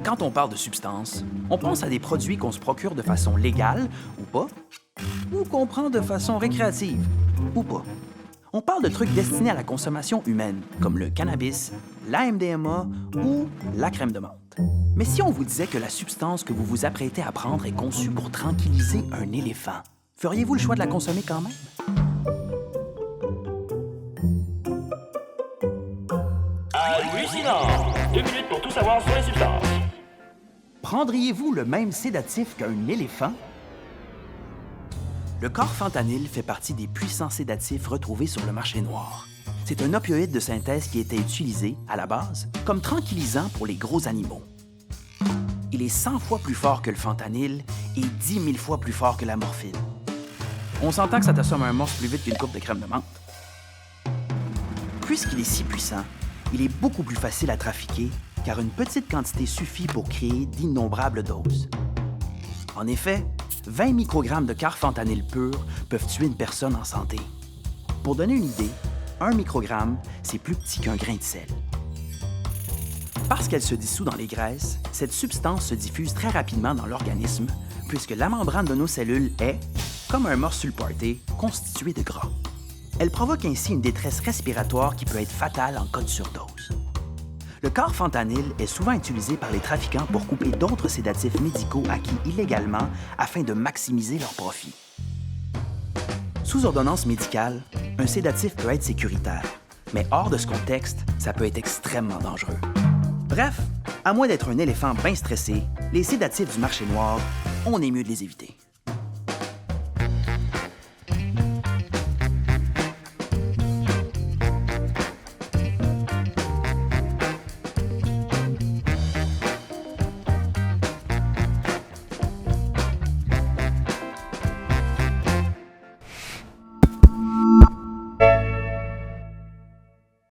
Quand on parle de substances, on pense à des produits qu'on se procure de façon légale ou pas, ou qu'on prend de façon récréative ou pas. On parle de trucs destinés à la consommation humaine, comme le cannabis, l'AMDMA ou la crème de menthe. Mais si on vous disait que la substance que vous vous apprêtez à prendre est conçue pour tranquilliser un éléphant, feriez-vous le choix de la consommer quand même? Hallucinant! 2 minutes pour tout savoir sur les substances. Prendriez-vous le même sédatif qu'un éléphant? Le carfentanyl fait partie des puissants sédatifs retrouvés sur le marché noir. C'est un opioïde de synthèse qui était utilisé, à la base, comme tranquillisant pour les gros animaux. Il est 100 fois plus fort que le fentanyl et 10 000 fois plus fort que la morphine. On s'entend que ça t'assomme un morse plus vite qu'une coupe de crème de menthe. Puisqu'il est si puissant, il est beaucoup plus facile à trafiquer car une petite quantité suffit pour créer d'innombrables doses. En effet, 20 microgrammes de carfentanyl pur peuvent tuer une personne en santé. Pour donner une idée, 1 microgramme, c'est plus petit qu'un grain de sel. Parce qu'elle se dissout dans les graisses, cette substance se diffuse très rapidement dans l'organisme, puisque la membrane de nos cellules est, comme un morceau sur le party, constituée de gras. Elle provoque ainsi une détresse respiratoire qui peut être fatale en cas de surdose. Le carfentanyl est souvent utilisé par les trafiquants pour couper d'autres sédatifs médicaux acquis illégalement afin de maximiser leurs profits. Sous ordonnance médicale, un sédatif peut être sécuritaire, mais hors de ce contexte, ça peut être extrêmement dangereux. Bref, à moins d'être un éléphant bien stressé, les sédatifs du marché noir, on est mieux de les éviter.